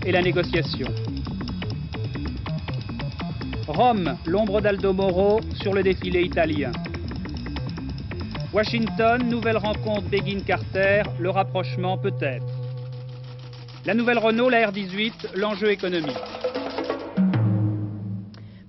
et la négociation. Rome, l'ombre d'Aldo Moro sur le défilé italien. Washington, nouvelle rencontre Begin-Carter, le rapprochement peut-être. La nouvelle Renault, la R18, l'enjeu économique.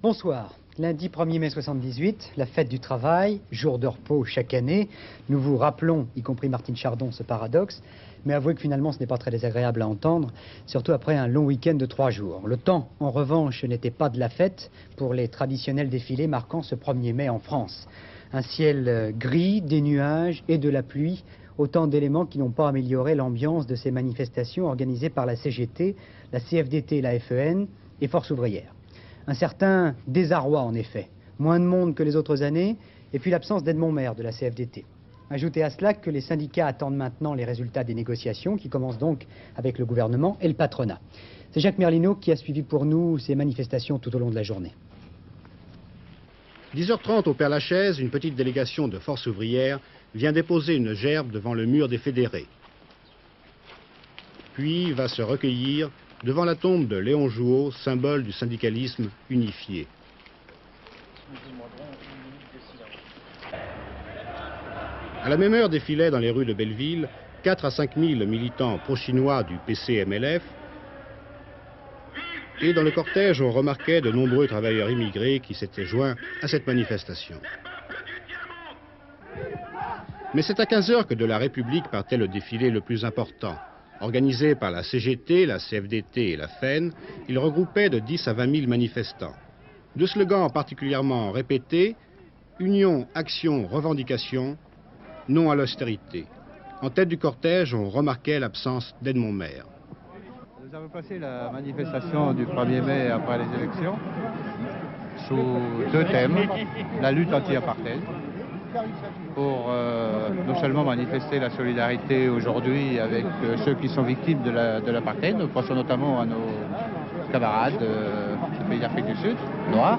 Bonsoir. Lundi 1er mai 78, la fête du travail, jour de repos chaque année. Nous vous rappelons, y compris Martine Chardon, ce paradoxe. Mais avouez que finalement ce n'est pas très désagréable à entendre, surtout après un long week-end de 3 jours. Le temps, en revanche, n'était pas de la fête pour les traditionnels défilés marquant ce 1er mai en France. Un ciel gris, des nuages et de la pluie, autant d'éléments qui n'ont pas amélioré l'ambiance de ces manifestations organisées par la CGT, la CFDT, la FEN et Force ouvrière. Un certain désarroi en effet, moins de monde que les autres années, et puis l'absence d'Edmond Maire de la CFDT. Ajoutez à cela que les syndicats attendent maintenant les résultats des négociations qui commencent donc avec le gouvernement et le patronat. C'est Jacques Merlino qui a suivi pour nous ces manifestations tout au long de la journée. 10h30 au Père-Lachaise, une petite délégation de Force ouvrière vient déposer une gerbe devant le mur des fédérés. Puis va se recueillir devant la tombe de Léon Jouot, symbole du syndicalisme unifié. À la même heure défilaient dans les rues de Belleville 4 à 5 000 militants pro-chinois du PC-MLF, et dans le cortège on remarquait de nombreux travailleurs immigrés qui s'étaient joints à cette manifestation. Mais c'est à 15 h que de la République partait le défilé le plus important. Organisé par la CGT, la CFDT et la FEN, il regroupait de 10 à 20 000 manifestants. Deux slogans particulièrement répétés: union, action, revendication, non à l'austérité. En tête du cortège, on remarquait l'absence d'Edmond Maire. Nous avons placé la manifestation du 1er mai après les élections sous 2 thèmes: la lutte anti-apartheid, pour non seulement manifester la solidarité aujourd'hui avec ceux qui sont victimes de l'apartheid. Nous pensons notamment à nos camarades des pays d'Afrique du Sud, noirs.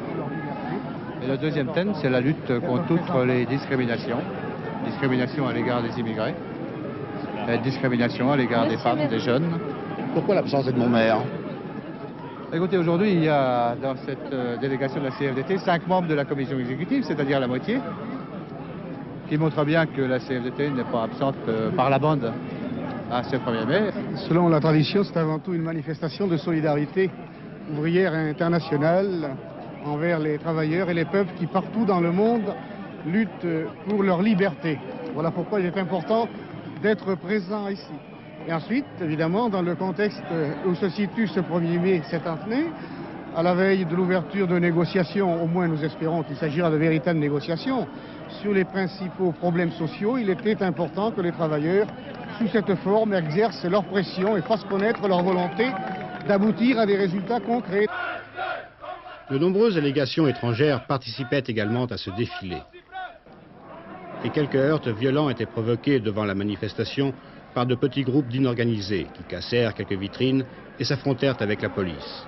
Et le deuxième thème, c'est la lutte contre toutes les discriminations. Discrimination à l'égard des immigrés, et discrimination à l'égard des femmes, des jeunes. Pourquoi l'absence d'Edmond Maire? Écoutez, aujourd'hui, il y a dans cette délégation de la CFDT 5 membres de la commission exécutive, c'est-à-dire la moitié, qui montre bien que la CFDT n'est pas absente par la bande à ce 1er mai. Selon la tradition, c'est avant tout une manifestation de solidarité ouvrière et internationale envers les travailleurs et les peuples qui, partout dans le monde, luttent pour leur liberté. Voilà pourquoi il est important d'être présent ici. Et ensuite, évidemment, dans le contexte où se situe ce 1er mai cette année, à la veille de l'ouverture de négociations, au moins nous espérons qu'il s'agira de véritables négociations, sur les principaux problèmes sociaux, il était important que les travailleurs, sous cette forme, exercent leur pression et fassent connaître leur volonté d'aboutir à des résultats concrets. De nombreuses délégations étrangères participaient également à ce défilé. Et quelques heurts violents étaient provoqués devant la manifestation par de petits groupes d'inorganisés qui cassèrent quelques vitrines et s'affrontèrent avec la police.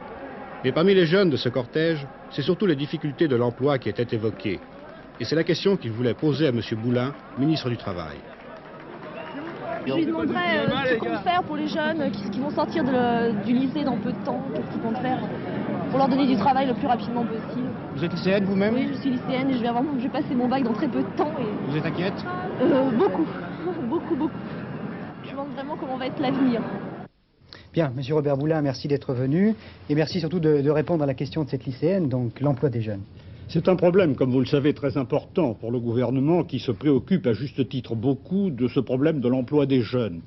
Mais parmi les jeunes de ce cortège, c'est surtout les difficultés de l'emploi qui étaient évoquées. Et c'est la question qu'il voulait poser à M. Boulin, ministre du Travail. Je lui demanderais ce qu'ils comptent faire pour les jeunes qui vont sortir du lycée dans peu de temps. Qu'est-ce qu'ils comptent faire pour leur donner du travail le plus rapidement possible. Vous êtes lycéenne vous-même? Oui, je suis lycéenne et je vais passer mon bac dans très peu de temps. Et... Vous êtes inquiète? Beaucoup, beaucoup. Je me demande vraiment comment va être l'avenir. Bien, Monsieur Robert Boulin, merci d'être venu et merci surtout de répondre à la question de cette lycéenne, donc l'emploi des jeunes. C'est un problème, comme vous le savez, très important pour le gouvernement qui se préoccupe à juste titre beaucoup de ce problème de l'emploi des jeunes.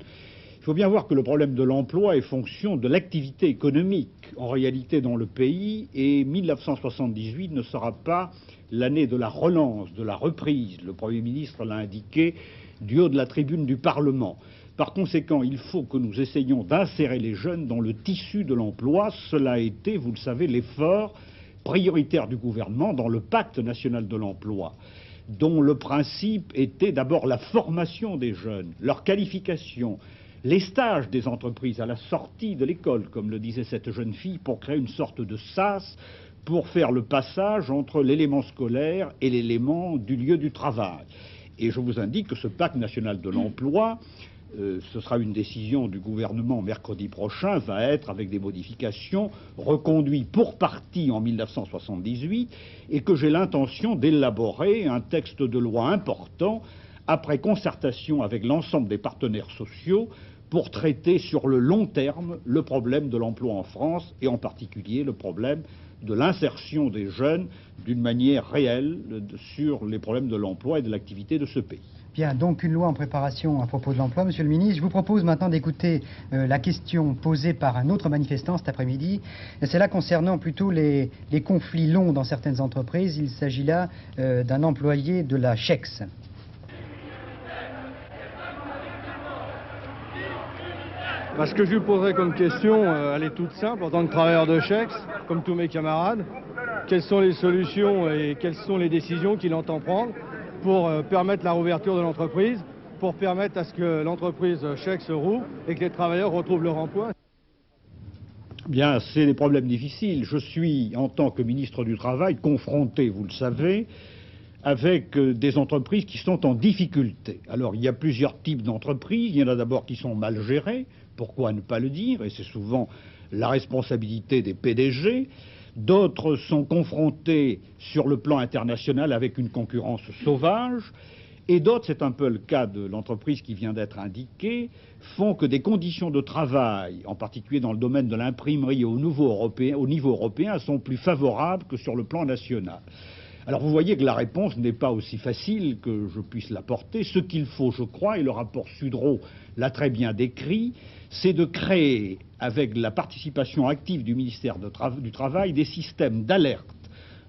Il faut bien voir que le problème de l'emploi est fonction de l'activité économique en réalité dans le pays, et 1978 ne sera pas l'année de la relance, de la reprise. Le Premier ministre l'a indiqué du haut de la tribune du Parlement. Par conséquent, il faut que nous essayions d'insérer les jeunes dans le tissu de l'emploi. Cela a été, vous le savez, l'effort prioritaire du gouvernement dans le pacte national de l'emploi, dont le principe était d'abord la formation des jeunes, leur qualification, les stages des entreprises à la sortie de l'école, comme le disait cette jeune fille, pour créer une sorte de sas, pour faire le passage entre l'élément scolaire et l'élément du lieu du travail. Et je vous indique que ce pacte national de l'emploi ce sera une décision du gouvernement mercredi prochain, va être, avec des modifications, reconduit pour partie en 1978 et que j'ai l'intention d'élaborer un texte de loi important après concertation avec l'ensemble des partenaires sociaux pour traiter sur le long terme le problème de l'emploi en France et en particulier le problème de l'insertion des jeunes d'une manière réelle sur les problèmes de l'emploi et de l'activité de ce pays. Bien, donc une loi en préparation à propos de l'emploi, Monsieur le Ministre. Je vous propose maintenant d'écouter la question posée par un autre manifestant cet après-midi. C'est là concernant plutôt les conflits longs dans certaines entreprises. Il s'agit là d'un employé de la Chex. Ce que je lui poserai comme question, elle est toute simple. En tant que travailleur de Chex, comme tous mes camarades, quelles sont les solutions et quelles sont les décisions qu'il entend prendre pour permettre la réouverture de l'entreprise, pour permettre à ce que l'entreprise Chex rouvre et que les travailleurs retrouvent leur emploi? Bien, c'est des problèmes difficiles. Je suis, en tant que ministre du Travail, confronté, vous le savez, avec des entreprises qui sont en difficulté. Alors, il y a plusieurs types d'entreprises. Il y en a d'abord qui sont mal gérées, pourquoi ne pas le dire, et c'est souvent la responsabilité des PDG. D'autres sont confrontés sur le plan international avec une concurrence sauvage. Et d'autres, c'est un peu le cas de l'entreprise qui vient d'être indiquée, font que des conditions de travail, en particulier dans le domaine de l'imprimerie au niveau européen, sont plus favorables que sur le plan national. Alors vous voyez que la réponse n'est pas aussi facile que je puisse l'apporter. Ce qu'il faut, je crois, et le rapport Sudreau l'a très bien décrit, c'est de créer, avec la participation active du ministère du Travail, des systèmes d'alerte,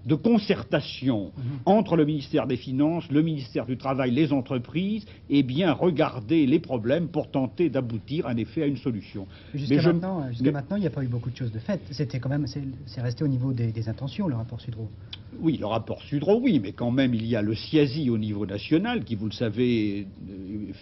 de concertation entre le ministère des Finances, le ministère du Travail, les entreprises, et bien regarder les problèmes pour tenter d'aboutir en effet à une solution. Jusqu'à maintenant, il n'y a pas eu beaucoup de choses de faites. C'était quand même, c'est resté au niveau des intentions, le rapport Sudreau. Oui, le rapport Sudreau, oui, mais quand même il y a le SIASI au niveau national qui, vous le savez, est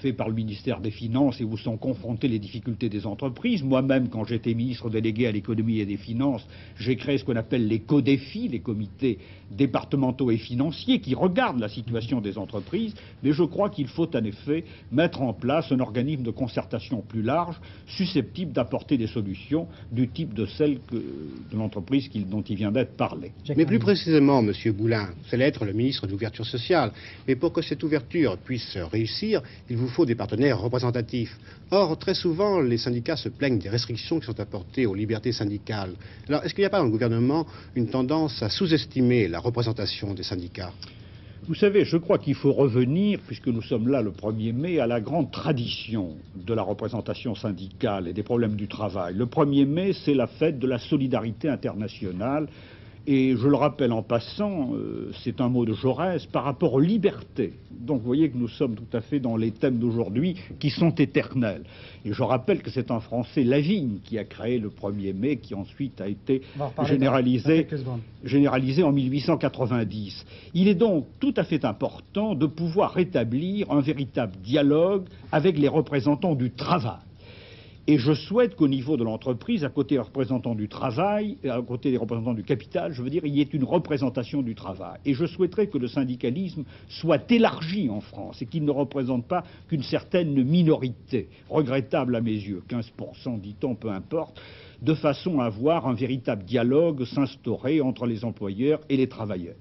fait par le ministère des Finances et où sont confrontées les difficultés des entreprises. Moi-même, quand j'étais ministre délégué à l'économie et des finances, j'ai créé ce qu'on appelle les CODEFI, les comités départementaux et financiers qui regardent la situation des entreprises, mais je crois qu'il faut en effet mettre en place un organisme de concertation plus large, susceptible d'apporter des solutions du type de celle de l'entreprise dont il vient d'être parlé. Mais plus précisément, Monsieur Boulin, vous allez être le ministre de l'ouverture sociale, mais pour que cette ouverture puisse réussir, il vous faut des partenaires représentatifs. Or, très souvent, les syndicats se plaignent des restrictions qui sont apportées aux libertés syndicales. Alors, est-ce qu'il n'y a pas dans le gouvernement une tendance à sous-estimer la représentation des syndicats? Vous savez, je crois qu'il faut revenir, puisque nous sommes là le 1er mai, à la grande tradition de la représentation syndicale et des problèmes du travail. Le 1er mai, c'est la fête de la solidarité internationale. Et je le rappelle en passant, c'est un mot de Jaurès, par rapport aux libertés. Donc vous voyez que nous sommes tout à fait dans les thèmes d'aujourd'hui qui sont éternels. Et je rappelle que c'est un Français, Lavigne, qui a créé le 1er mai, qui ensuite a été généralisé en 1890. Il est donc tout à fait important de pouvoir rétablir un véritable dialogue avec les représentants du travail. Et je souhaite qu'au niveau de l'entreprise, à côté des représentants du travail, à côté des représentants du capital, je veux dire, il y ait une représentation du travail. Et je souhaiterais que le syndicalisme soit élargi en France et qu'il ne représente pas qu'une certaine minorité, regrettable à mes yeux, 15%, dit-on, peu importe, de façon à avoir un véritable dialogue s'instaurer entre les employeurs et les travailleurs.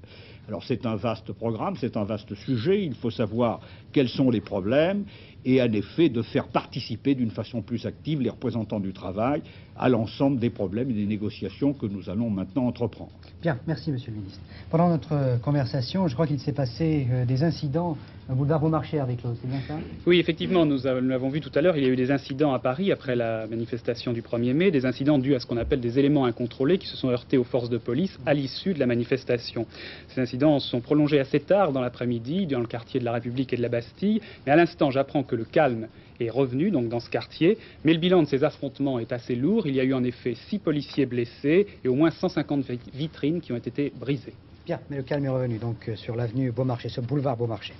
Alors c'est un vaste programme, c'est un vaste sujet, il faut savoir quels sont les problèmes et en effet de faire participer d'une façon plus active les représentants du travail à l'ensemble des problèmes et des négociations que nous allons maintenant entreprendre. Bien, merci Monsieur le Ministre. Pendant notre conversation, je crois qu'il s'est passé des incidents au boulevard Beaumarchais, avec Claude, c'est bien ça? Oui, effectivement, nous l'avons vu tout à l'heure, il y a eu des incidents à Paris après la manifestation du 1er mai, des incidents dus à ce qu'on appelle des éléments incontrôlés qui se sont heurtés aux forces de police à l'issue de la manifestation. Ces incidents se sont prolongés assez tard dans l'après-midi, dans le quartier de la République et de la Bastille, mais à l'instant, j'apprends que le calme est revenu donc dans ce quartier, mais le bilan de ces affrontements est assez lourd. Il y a eu en effet 6 policiers blessés et au moins 150 vitrines qui ont été brisées. Bien, mais le calme est revenu donc sur l'avenue Beaumarchais, ce boulevard Beaumarchais.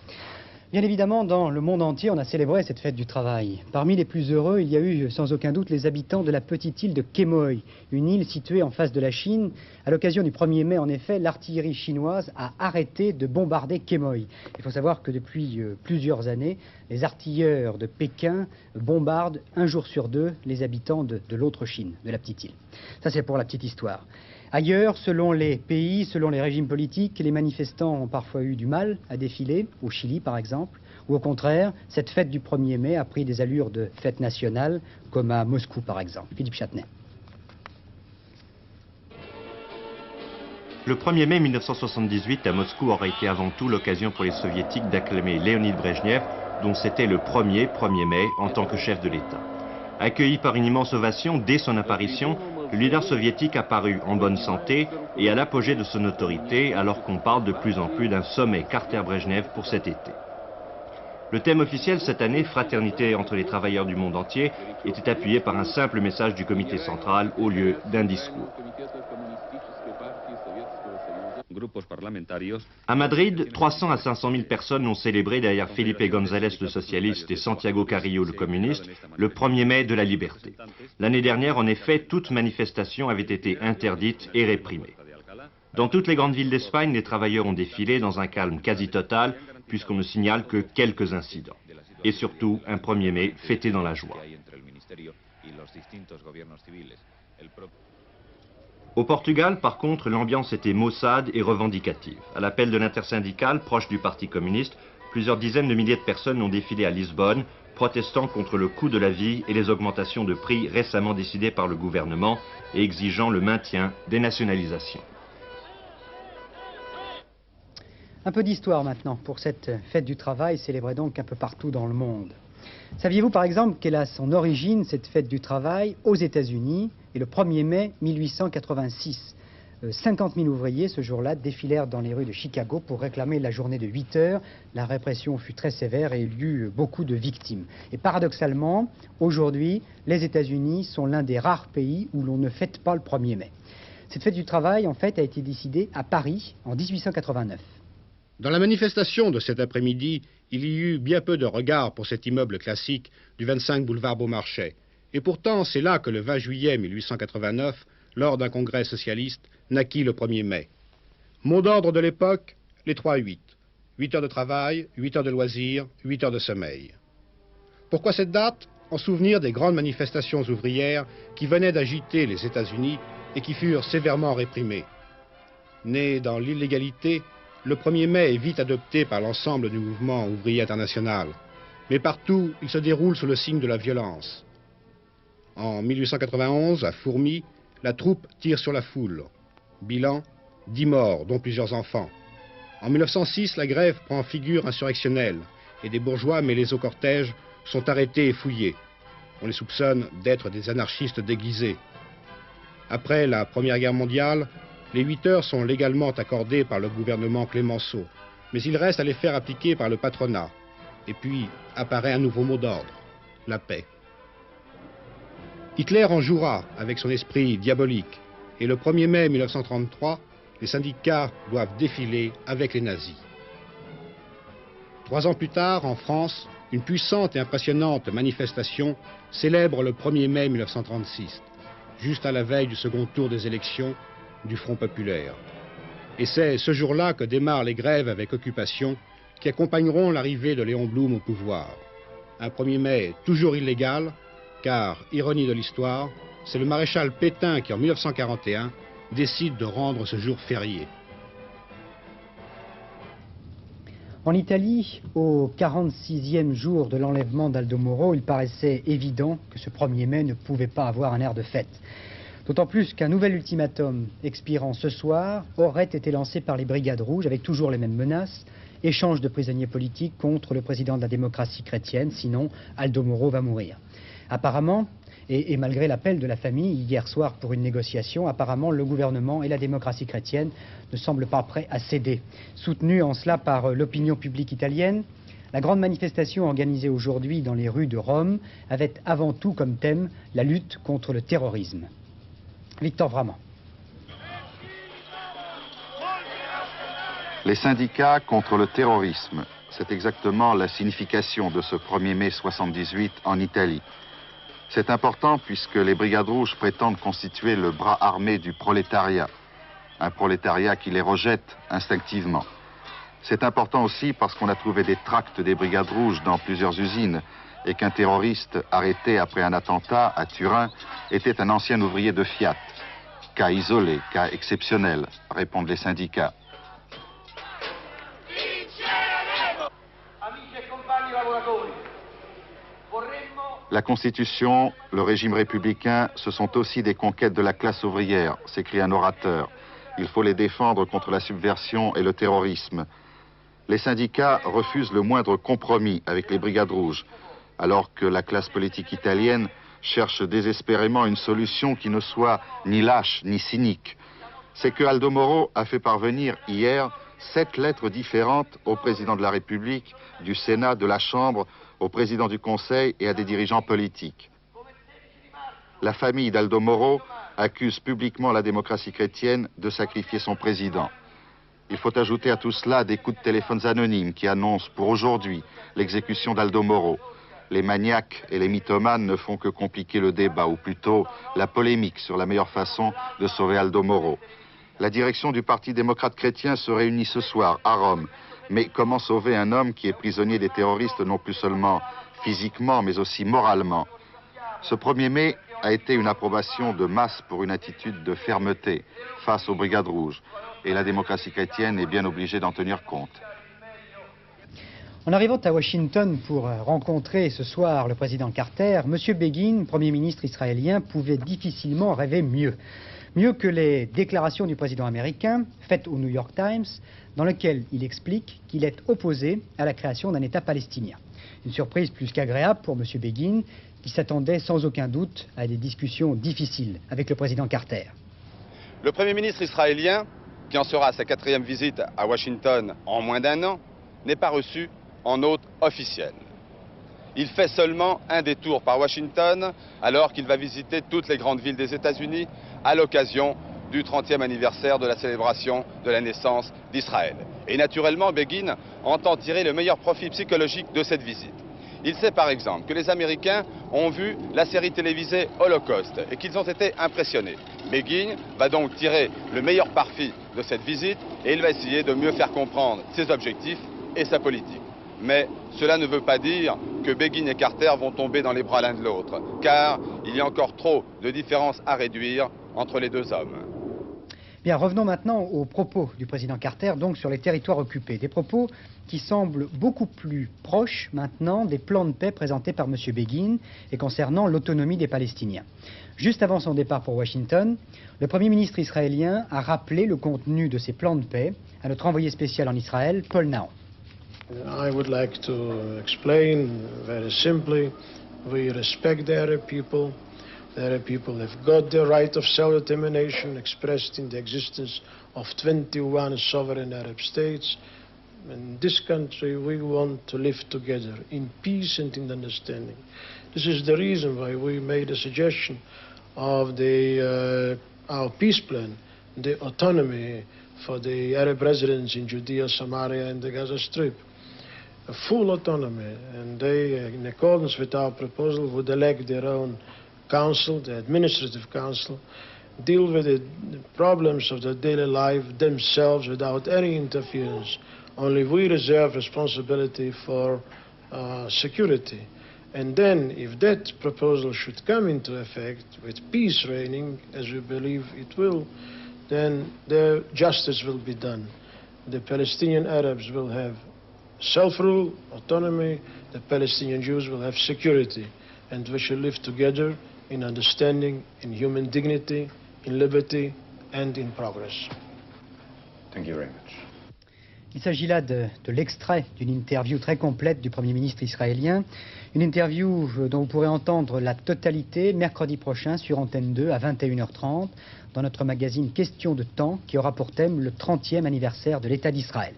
Bien évidemment, dans le monde entier, on a célébré cette fête du travail. Parmi les plus heureux, il y a eu sans aucun doute les habitants de la petite île de Quemoy, une île située en face de la Chine. À l'occasion du 1er mai, en effet, l'artillerie chinoise a arrêté de bombarder Quemoy. Il faut savoir que depuis plusieurs années, les artilleurs de Pékin bombardent un jour sur deux les habitants de l'autre Chine, de la petite île. Ça, c'est pour la petite histoire. Ailleurs, selon les pays, selon les régimes politiques, les manifestants ont parfois eu du mal à défiler, au Chili par exemple, ou au contraire, cette fête du 1er mai a pris des allures de fête nationale, comme à Moscou par exemple. Philippe Châtenay. Le 1er mai 1978 à Moscou aurait été avant tout l'occasion pour les soviétiques d'acclamer Léonid Brejnev, dont c'était le 1er mai en tant que chef de l'État. Accueilli par une immense ovation dès son apparition, le leader soviétique apparut en bonne santé et à l'apogée de son autorité alors qu'on parle de plus en plus d'un sommet Carter-Brejnev pour cet été. Le thème officiel cette année, Fraternité entre les travailleurs du monde entier, était appuyé par un simple message du comité central au lieu d'un discours. À Madrid, 300 à 500 000 personnes ont célébré derrière Felipe González le socialiste et Santiago Carrillo le communiste le 1er mai de la liberté. L'année dernière, en effet, toute manifestation avait été interdite et réprimée. Dans toutes les grandes villes d'Espagne, les travailleurs ont défilé dans un calme quasi total puisqu'on ne signale que quelques incidents. Et surtout, un 1er mai fêté dans la joie. Au Portugal, par contre, l'ambiance était maussade et revendicative. À l'appel de l'intersyndicale, proche du Parti communiste, plusieurs dizaines de milliers de personnes ont défilé à Lisbonne, protestant contre le coût de la vie et les augmentations de prix récemment décidées par le gouvernement et exigeant le maintien des nationalisations. Un peu d'histoire maintenant pour cette fête du travail célébrée donc un peu partout dans le monde. Saviez-vous par exemple qu'elle a son origine, cette fête du travail, aux États-Unis et le 1er mai 1886 50 000 ouvriers ce jour-là défilèrent dans les rues de Chicago pour réclamer la journée de 8 heures. La répression fut très sévère et il y eut beaucoup de victimes. Et paradoxalement, aujourd'hui, les États-Unis sont l'un des rares pays où l'on ne fête pas le 1er mai. Cette fête du travail, en fait, a été décidée à Paris en 1889. Dans la manifestation de cet après-midi, il y eut bien peu de regards pour cet immeuble classique du 25 boulevard Beaumarchais. Et pourtant, c'est là que le 20 juillet 1889, lors d'un congrès socialiste, naquit le 1er mai. Mot d'ordre de l'époque, les 3-8. 8 heures de travail, 8 heures de loisirs, 8 heures de sommeil. Pourquoi cette date? En souvenir des grandes manifestations ouvrières qui venaient d'agiter les États-Unis et qui furent sévèrement réprimées. Né dans l'illégalité, le 1er mai est vite adopté par l'ensemble du mouvement ouvrier international. Mais partout, il se déroule sous le signe de la violence. En 1891, à Fourmi, la troupe tire sur la foule. Bilan, 10 morts, dont plusieurs enfants. En 1906, la grève prend figure insurrectionnelle et des bourgeois mêlés au cortège sont arrêtés et fouillés. On les soupçonne d'être des anarchistes déguisés. Après la Première Guerre mondiale, les 8 heures sont légalement accordées par le gouvernement Clémenceau, mais il reste à les faire appliquer par le patronat. Et puis apparaît un nouveau mot d'ordre, la paix. Hitler en jouera avec son esprit diabolique, et le 1er mai 1933, les syndicats doivent défiler avec les nazis. 3 ans plus tard, en France, une puissante et impressionnante manifestation célèbre le 1er mai 1936, juste à la veille du second tour des élections du Front populaire. Et c'est ce jour-là que démarrent les grèves avec occupation qui accompagneront l'arrivée de Léon Blum au pouvoir. Un 1er mai toujours illégal, car, ironie de l'histoire, c'est le maréchal Pétain qui, en 1941, décide de rendre ce jour férié. En Italie, au 46e jour de l'enlèvement d'Aldo Moro, il paraissait évident que ce 1er mai ne pouvait pas avoir un air de fête. D'autant plus qu'un nouvel ultimatum expirant ce soir aurait été lancé par les Brigades Rouges avec toujours les mêmes menaces, échange de prisonniers politiques contre le président de la démocratie chrétienne, sinon Aldo Moro va mourir. Apparemment, et malgré l'appel de la famille hier soir pour une négociation, apparemment le gouvernement et la démocratie chrétienne ne semblent pas prêts à céder. Soutenus en cela par l'opinion publique italienne, la grande manifestation organisée aujourd'hui dans les rues de Rome avait avant tout comme thème la lutte contre le terrorisme. Victor Vraman. Les syndicats contre le terrorisme. c'est exactement la signification de ce 1er mai 78 en Italie. C'est important puisque les Brigades Rouges prétendent constituer le bras armé du prolétariat. Un prolétariat qui les rejette instinctivement. C'est important aussi parce qu'on a trouvé des tracts des Brigades Rouges dans plusieurs usines et qu'un terroriste arrêté après un attentat à Turin était un ancien ouvrier de Fiat. Cas isolé, cas exceptionnel, répondent les syndicats. La Constitution, le régime républicain, ce sont aussi des conquêtes de la classe ouvrière, s'écrie un orateur. Il faut les défendre contre la subversion et le terrorisme. Les syndicats refusent le moindre compromis avec les Brigades Rouges, alors que la classe politique italienne cherche désespérément une solution qui ne soit ni lâche ni cynique. C'est que Aldo Moro a fait parvenir hier 7 lettres différentes au président de la République, du Sénat, de la Chambre, au président du Conseil et à des dirigeants politiques. La famille d'Aldo Moro accuse publiquement la démocratie chrétienne de sacrifier son président. Il faut ajouter à tout cela des coups de téléphones anonymes qui annoncent pour aujourd'hui l'exécution d'Aldo Moro. Les maniaques et les mythomanes ne font que compliquer le débat, ou plutôt la polémique sur la meilleure façon de sauver Aldo Moro. La direction du Parti démocrate chrétien se réunit ce soir à Rome. Mais comment sauver un homme qui est prisonnier des terroristes non plus seulement physiquement, mais aussi moralement? Ce 1er mai a été une approbation de masse pour une attitude de fermeté face aux Brigades Rouges. Et la démocratie chrétienne est bien obligée d'en tenir compte. En arrivant à Washington pour rencontrer ce soir le président Carter, M. Begin, Premier ministre israélien, pouvait difficilement rêver mieux. Mieux que les déclarations du président américain faites au New York Times, dans lesquelles il explique qu'il est opposé à la création d'un État palestinien. Une surprise plus qu'agréable pour M. Begin, qui s'attendait sans aucun doute à des discussions difficiles avec le président Carter. Le Premier ministre israélien, qui en sera à sa 4e visite à Washington en moins d'1 an, n'est pas reçu en hôte officiel. Il fait seulement un détour par Washington alors qu'il va visiter toutes les grandes villes des États-Unis à l'occasion du 30e anniversaire de la célébration de la naissance d'Israël. Et naturellement, Begin entend tirer le meilleur profit psychologique de cette visite. Il sait par exemple que les Américains ont vu la série télévisée Holocauste et qu'ils ont été impressionnés. Begin va donc tirer le meilleur parti de cette visite et il va essayer de mieux faire comprendre ses objectifs et sa politique. Mais cela ne veut pas dire que Begin et Carter vont tomber dans les bras l'un de l'autre, car il y a encore trop de différences à réduire entre les deux hommes. Bien, revenons maintenant aux propos du président Carter, donc sur les territoires occupés. Des propos qui semblent beaucoup plus proches maintenant des plans de paix présentés par M. Begin et concernant l'autonomie des Palestiniens. Juste avant son départ pour Washington, le Premier ministre israélien a rappelé le contenu de ces plans de paix à notre envoyé spécial en Israël, Paul Naon. I would like to explain very simply, we respect the Arab people. The Arab people have got the right of self-determination expressed in the existence of 21 sovereign Arab states. In this country, we want to live together in peace and in understanding. This is the reason why we made a suggestion of our peace plan, the autonomy for the Arab residents in Judea, Samaria, and the Gaza Strip. A full autonomy, and they, in accordance with our proposal, would elect their own council, the administrative council, deal with the problems of their daily life themselves without any interference. Only we reserve responsibility for security. And then, if that proposal should come into effect, with peace reigning, as we believe it will, then their justice will be done. The Palestinian Arabs will have self-rule, autonomy, the Palestinian Jews will have security, and we shall live together in understanding, in human dignity, in liberty, and in progress. Thank you very much. Il s'agit là de l'extrait d'une interview très complète du Premier ministre israélien, une interview dont vous pourrez entendre la totalité mercredi prochain sur Antenne 2 à 21h30 dans notre magazine Question de temps qui aura pour thème le 30e anniversaire de l'État d'Israël.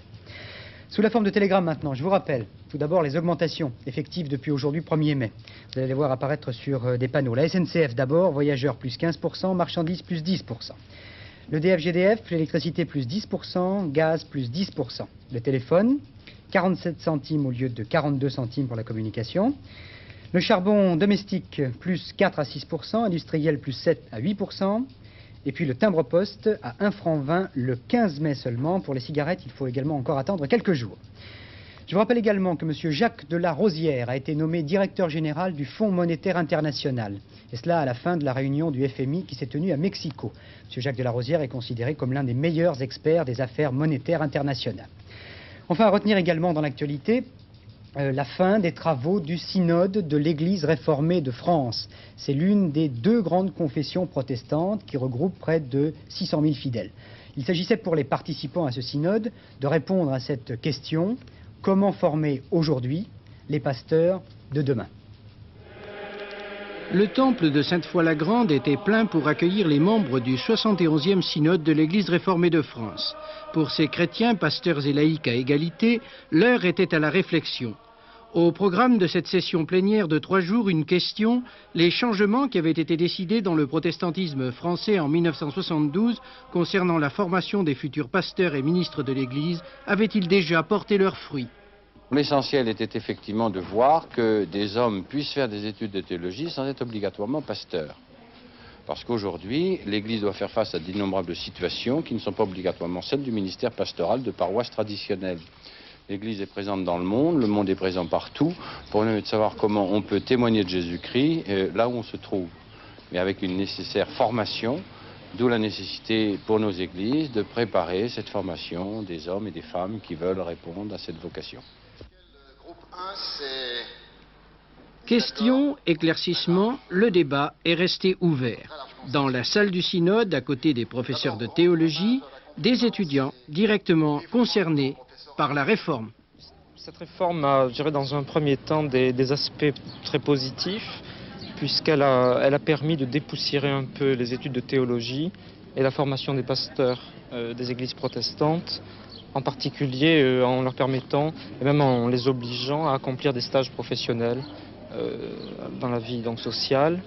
Sous la forme de télégramme maintenant, je vous rappelle tout d'abord les augmentations effectives depuis aujourd'hui 1er mai. Vous allez les voir apparaître sur des panneaux. La SNCF d'abord, voyageurs plus 15%, marchandises plus 10%. Le DF-GDF, l'électricité plus 10%, gaz plus 10%. Le téléphone 47 centimes au lieu de 42 centimes pour la communication. Le charbon domestique, plus 4 à 6%, industriel, plus 7 à 8%. Et puis le timbre-poste à 1,20 franc le 15 mai seulement. Pour les cigarettes, il faut également encore attendre quelques jours. Je vous rappelle également que M. Jacques de la Rosière a été nommé directeur général du Fonds monétaire international. Et cela à la fin de la réunion du FMI qui s'est tenue à Mexico. M. Jacques de la Rosière est considéré comme l'un des meilleurs experts des affaires monétaires internationales. Enfin, à retenir également dans l'actualité, la fin des travaux du synode de l'Église réformée de France. C'est l'une des 2 grandes confessions protestantes qui regroupe près de 600 000 fidèles. Il s'agissait pour les participants à ce synode de répondre à cette question: comment former aujourd'hui les pasteurs de demain? Le temple de Sainte-Foy-la-Grande était plein pour accueillir les membres du 71e synode de l'Église réformée de France. Pour ces chrétiens, pasteurs et laïcs à égalité, l'heure était à la réflexion. Au programme de cette session plénière de 3 jours, une question: les changements qui avaient été décidés dans le protestantisme français en 1972 concernant la formation des futurs pasteurs et ministres de l'Église avaient-ils déjà porté leurs fruits? L'essentiel était effectivement de voir que des hommes puissent faire des études de théologie sans être obligatoirement pasteurs. Parce qu'aujourd'hui, l'Église doit faire face à d'innombrables situations qui ne sont pas obligatoirement celles du ministère pastoral de paroisse traditionnelle. L'Église est présente dans le monde est présent partout. Pour nous, de savoir comment on peut témoigner de Jésus-Christ là où on se trouve. Mais avec une nécessaire formation, d'où la nécessité pour nos églises de préparer cette formation des hommes et des femmes qui veulent répondre à cette vocation. Question, éclaircissement, le débat est resté ouvert. Dans la salle du synode, à côté des professeurs de théologie, des étudiants directement concernés par la réforme. Cette réforme a, je dirais, dans un premier temps des aspects très positifs, puisqu'elle a permis de dépoussiérer un peu les études de théologie et la formation des pasteurs des églises protestantes, en particulier en leur permettant, et même en les obligeant à accomplir des stages professionnels dans la vie donc, sociale,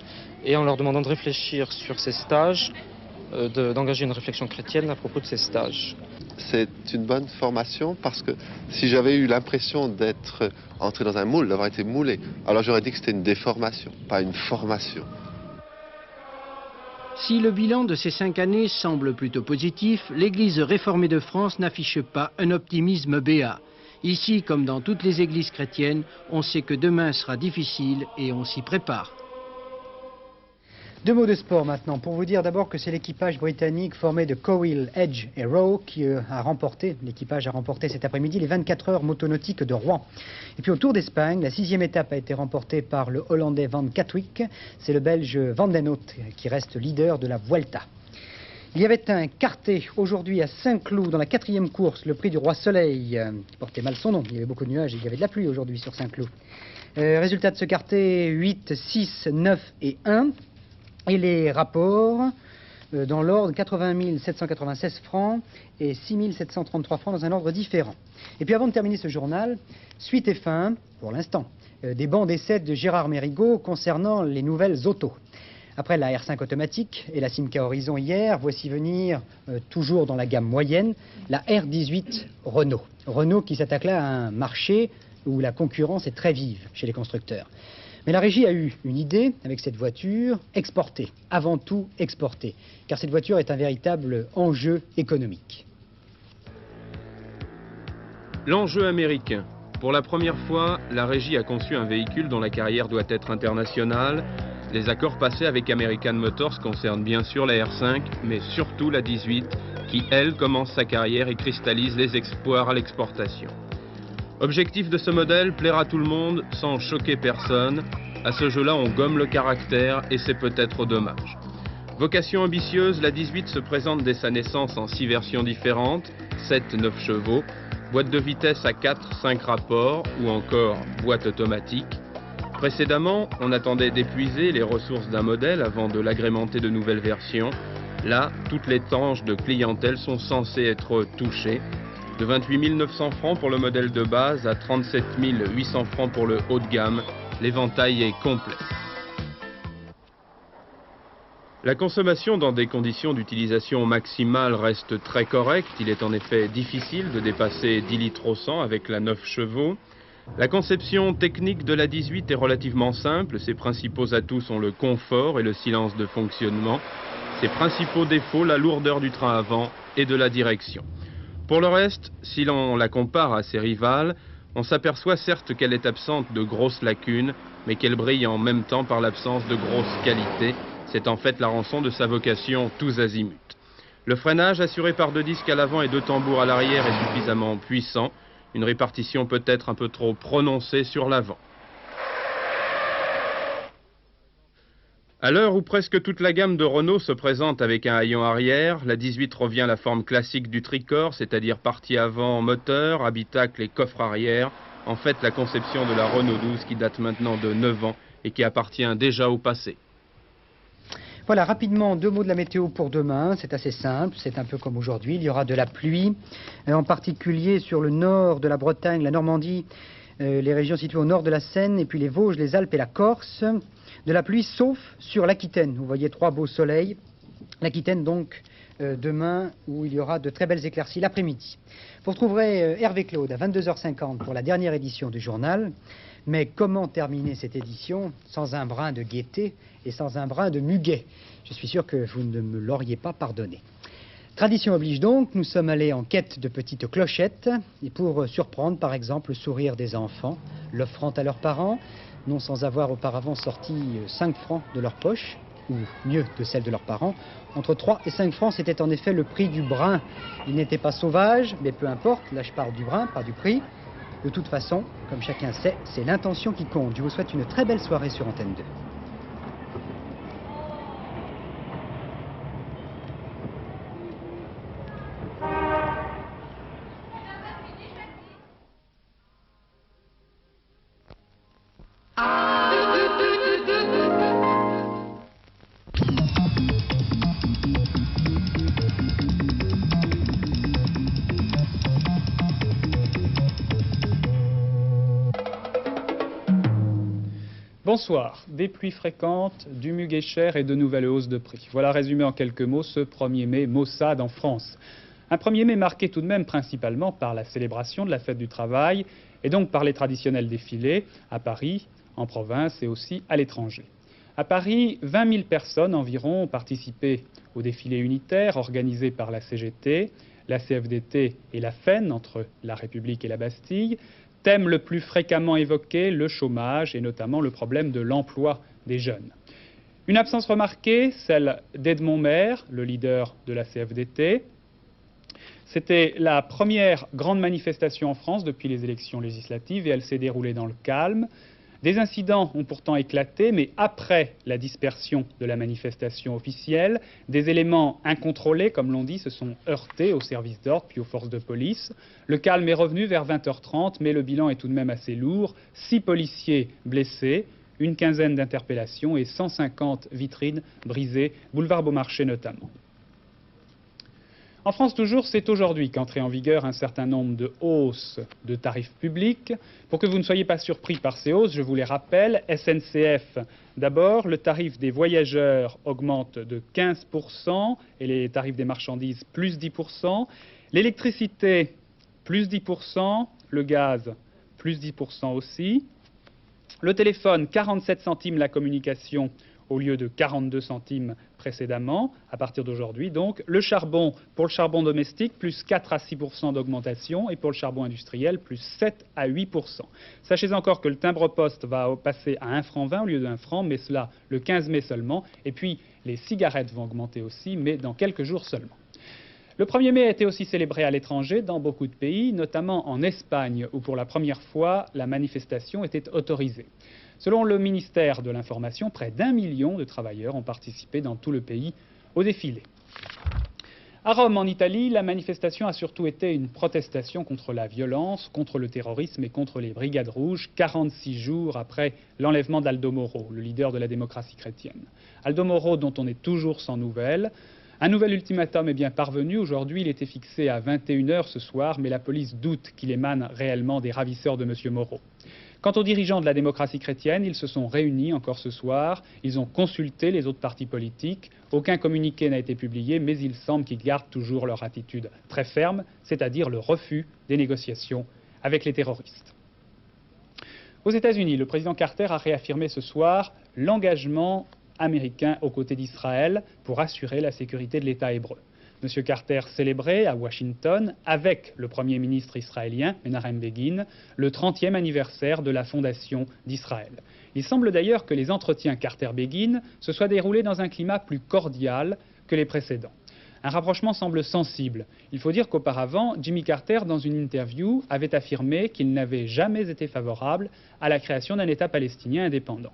et en leur demandant de réfléchir sur ces stages, d'engager une réflexion chrétienne à propos de ces stages. C'est une bonne formation parce que si j'avais eu l'impression d'être entré dans un moule, d'avoir été moulé, alors j'aurais dit que c'était une déformation, pas une formation. Si le bilan de ces 5 années semble plutôt positif, l'Église réformée de France n'affiche pas un optimisme béat. Ici, comme dans toutes les églises chrétiennes, on sait que demain sera difficile et on s'y prépare. 2 mots de sport maintenant, pour vous dire d'abord que c'est l'équipage britannique formé de Cowell, Edge et Rowe qui l'équipage a remporté cet après-midi les 24 heures motonautiques de Rouen. Et puis au Tour d'Espagne, la 6e étape a été remportée par le Hollandais Van Katwijk. C'est le Belge Van den Hout qui reste leader de la Vuelta. Il y avait un quartet aujourd'hui à Saint-Cloud dans la 4e course, le prix du Roi Soleil, qui portait mal son nom. Il y avait beaucoup de nuages et il y avait de la pluie aujourd'hui sur Saint-Cloud. Résultat de ce quartet, 8, 6, 9 et 1. Et les rapports, dans l'ordre 80 796 francs et 6 733 francs dans un ordre différent. Et puis avant de terminer ce journal, suite et fin, pour l'instant, des bancs d'essai de Gérard Mérigot concernant les nouvelles autos. Après la R5 automatique et la Simca Horizon hier, voici venir, toujours dans la gamme moyenne, la R18 Renault. Renault qui s'attaque là à un marché où la concurrence est très vive chez les constructeurs. Mais la régie a eu une idée avec cette voiture, exporter, avant tout exporter, car cette voiture est un véritable enjeu économique. L'enjeu américain. Pour la première fois, la régie a conçu un véhicule dont la carrière doit être internationale. Les accords passés avec American Motors concernent bien sûr la R5, mais surtout la 18, qui elle commence sa carrière et cristallise les espoirs à l'exportation. Objectif de ce modèle, plaire à tout le monde sans choquer personne. À ce jeu-là, on gomme le caractère et c'est peut-être dommage. Vocation ambitieuse, la 18 se présente dès sa naissance en 6 versions différentes, 7-9 chevaux, boîte de vitesse à 4-5 rapports ou encore boîte automatique. Précédemment, on attendait d'épuiser les ressources d'un modèle avant de l'agrémenter de nouvelles versions. Là, toutes les tranches de clientèle sont censées être touchées. De 28 900 francs pour le modèle de base à 37 800 francs pour le haut de gamme, l'éventail est complet. La consommation dans des conditions d'utilisation maximale reste très correcte. Il est en effet difficile de dépasser 10 litres au 100 avec la 9 chevaux. La conception technique de la 18 est relativement simple. Ses principaux atouts sont le confort et le silence de fonctionnement. Ses principaux défauts, la lourdeur du train avant et de la direction. Pour le reste, si l'on la compare à ses rivales, on s'aperçoit certes qu'elle est absente de grosses lacunes, mais qu'elle brille en même temps par l'absence de grosses qualités. C'est en fait la rançon de sa vocation tous azimuts. Le freinage assuré par 2 disques à l'avant et 2 tambours à l'arrière est suffisamment puissant. Une répartition peut-être un peu trop prononcée sur l'avant. À l'heure où presque toute la gamme de Renault se présente avec un haillon arrière, la 18 revient à la forme classique du tricorps, c'est-à-dire partie avant moteur, habitacle et coffre arrière. En fait, la conception de la Renault 12 qui date maintenant de 9 ans et qui appartient déjà au passé. Voilà, rapidement, 2 mots de la météo pour demain. C'est assez simple, c'est un peu comme aujourd'hui. Il y aura de la pluie, en particulier sur le nord de la Bretagne, la Normandie, les régions situées au nord de la Seine, et puis les Vosges, les Alpes et la Corse. De la pluie, sauf sur l'Aquitaine. Vous voyez 3 beaux soleils. L'Aquitaine, donc, demain, où il y aura de très belles éclaircies l'après-midi. Vous retrouverez Hervé Claude à 22h50 pour la dernière édition du journal. Mais comment terminer cette édition sans un brin de gaieté et sans un brin de muguet? Je suis sûr que vous ne me l'auriez pas pardonné. Tradition oblige donc, nous sommes allés en quête de petites clochettes et pour surprendre par exemple le sourire des enfants, l'offrant à leurs parents, non sans avoir auparavant sorti 5 francs de leur poche, ou mieux de celle de leurs parents. Entre 3 et 5 francs, c'était en effet le prix du brin. Il n'était pas sauvage, mais peu importe, là je parle du brin, pas du prix. De toute façon, comme chacun sait, c'est l'intention qui compte. Je vous souhaite une très belle soirée sur Antenne 2. Bonsoir. Des pluies fréquentes, du muguet cher et de nouvelles hausses de prix. Voilà résumé en quelques mots ce 1er mai maussade en France. Un 1er mai marqué tout de même principalement par la célébration de la fête du travail et donc par les traditionnels défilés à Paris, en province et aussi à l'étranger. À Paris, 20 000 personnes environ ont participé au défilé unitaire organisé par la CGT, la CFDT et la FEN entre la République et la Bastille. Thème le plus fréquemment évoqué, le chômage et notamment le problème de l'emploi des jeunes. Une absence remarquée, celle d'Edmond Maire, le leader de la CFDT. C'était la première grande manifestation en France depuis les élections législatives et elle s'est déroulée dans le calme. Des incidents ont pourtant éclaté, mais après la dispersion de la manifestation officielle, des éléments incontrôlés, comme l'on dit, se sont heurtés aux services d'ordre puis aux forces de police. Le calme est revenu vers 20h30, mais le bilan est tout de même assez lourd. 6 policiers blessés, une quinzaine d'interpellations et 150 vitrines brisées, boulevard Beaumarchais notamment. En France toujours, c'est aujourd'hui qu'entré en vigueur un certain nombre de hausses de tarifs publics. Pour que vous ne soyez pas surpris par ces hausses, je vous les rappelle. SNCF, d'abord, le tarif des voyageurs augmente de 15% et les tarifs des marchandises plus 10%. L'électricité, plus 10%. Le gaz, plus 10% aussi. Le téléphone, 47 centimes la communication au lieu de 42 centimes précédemment, à partir d'aujourd'hui. Donc, le charbon, pour le charbon domestique, plus 4 à 6% d'augmentation, et pour le charbon industriel, plus 7 à 8%. Sachez encore que le timbre-poste va passer à 1,20 franc au lieu d'1 franc, mais cela le 15 mai seulement. Et puis, les cigarettes vont augmenter aussi, mais dans quelques jours seulement. Le 1er mai a été aussi célébré à l'étranger, dans beaucoup de pays, notamment en Espagne, où pour la première fois, la manifestation était autorisée. Selon le ministère de l'Information, près d'1 million de travailleurs ont participé dans tout le pays au défilé. À Rome, en Italie, la manifestation a surtout été une protestation contre la violence, contre le terrorisme et contre les brigades rouges, 46 jours après l'enlèvement d'Aldo Moro, le leader de la démocratie chrétienne. Aldo Moro, dont on est toujours sans nouvelles. Un nouvel ultimatum est bien parvenu. Aujourd'hui, il était fixé à 21h ce soir, mais la police doute qu'il émane réellement des ravisseurs de M. Moro. Quant aux dirigeants de la démocratie chrétienne, ils se sont réunis encore ce soir, ils ont consulté les autres partis politiques, aucun communiqué n'a été publié, mais il semble qu'ils gardent toujours leur attitude très ferme, c'est-à-dire le refus des négociations avec les terroristes. Aux États-Unis, le président Carter a réaffirmé ce soir l'engagement américain aux côtés d'Israël pour assurer la sécurité de l'État hébreu. M. Carter célébrait à Washington, avec le Premier ministre israélien, Menachem Begin, le 30e anniversaire de la fondation d'Israël. Il semble d'ailleurs que les entretiens Carter-Begin se soient déroulés dans un climat plus cordial que les précédents. Un rapprochement semble sensible. Il faut dire qu'auparavant, Jimmy Carter, dans une interview, avait affirmé qu'il n'avait jamais été favorable à la création d'un État palestinien indépendant.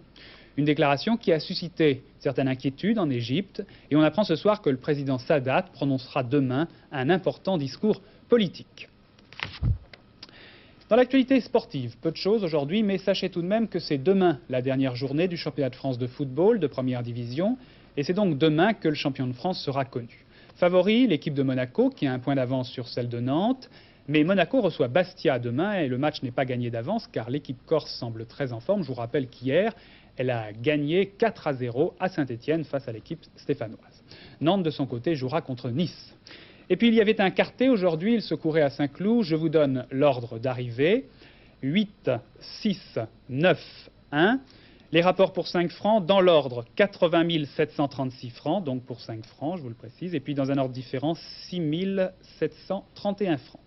Une déclaration qui a suscité certaines inquiétudes en Égypte, et on apprend ce soir que le président Sadat prononcera demain un important discours politique. Dans l'actualité sportive, peu de choses aujourd'hui, mais sachez tout de même que c'est demain la dernière journée du championnat de France de football de première division, et c'est donc demain que le champion de France sera connu. Favori, l'équipe de Monaco, qui a un point d'avance sur celle de Nantes, mais Monaco reçoit Bastia demain, et le match n'est pas gagné d'avance, car l'équipe corse semble très en forme. Je vous rappelle qu'hier, elle a gagné 4-0 à Saint-Étienne face à l'équipe stéphanoise. Nantes, de son côté, jouera contre Nice. Et puis, il y avait un quartet aujourd'hui, il se courait à Saint-Cloud. Je vous donne l'ordre d'arrivée. 8, 6, 9, 1. Les rapports pour 5 francs, dans l'ordre, 80 736 francs, donc pour 5 francs, je vous le précise. Et puis, dans un ordre différent, 6 731 francs.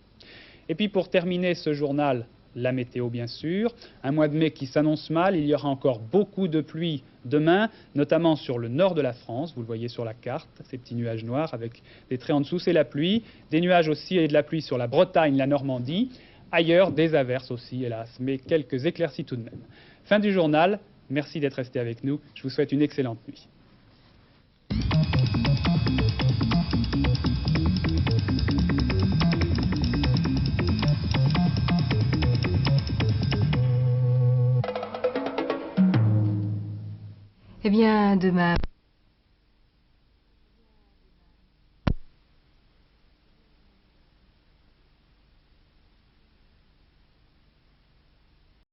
Et puis, pour terminer ce journal, la météo bien sûr, un mois de mai qui s'annonce mal, il y aura encore beaucoup de pluie demain, notamment sur le nord de la France, vous le voyez sur la carte, ces petits nuages noirs avec des traits en dessous, c'est la pluie, des nuages aussi et de la pluie sur la Bretagne, la Normandie, ailleurs des averses aussi hélas, mais quelques éclaircies tout de même. Fin du journal, merci d'être resté avec nous, je vous souhaite une excellente nuit. Eh bien, demain...